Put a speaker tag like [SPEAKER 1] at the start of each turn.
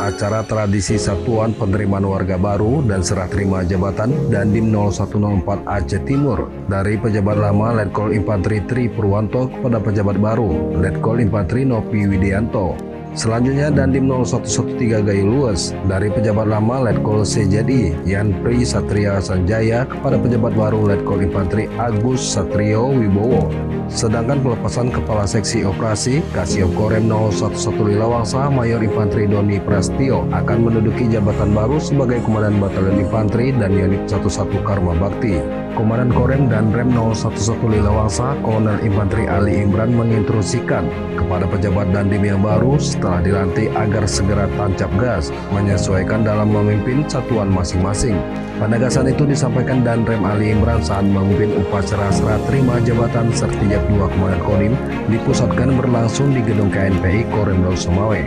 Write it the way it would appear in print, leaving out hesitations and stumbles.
[SPEAKER 1] acara tradisi Satuan Penerimaan Warga Baru dan Serah Terima Jabatan Dandim 0104 Aceh Timur dari pejabat lama Letkol Infantri Tri Purwanto kepada pejabat baru Letkol Infantri Nopi Widianto. Selanjutnya Dandim 0113 Gayo Lues dari pejabat lama Letkol CJI Yan Pri Satria Sanjaya kepada pejabat baru Letkol Infantri Agus Satrio Wibowo. Sedangkan pelepasan Kepala Seksi Operasi Kasiop Korem 011 Lilawangsa Mayor Infantri Doni Prastio akan menduduki jabatan baru sebagai Komandan Batalion Infantri dan Unit 11 Karma Bakti. Komandan Korem dan Rem 011 Lilawangsa Kolonel Infantri Ali Imran menginstruksikan kepada pejabat Dandim yang baru setelah dilantik agar segera tancap gas menyesuaikan dalam memimpin satuan masing-masing. Penegasan itu disampaikan Danrem Ali Imran saat memimpin upacara serah terima jabatan Sertijab 2 Komandan Kodim dipusatkan berlangsung di gedung KNPI Korem Daud Semawe.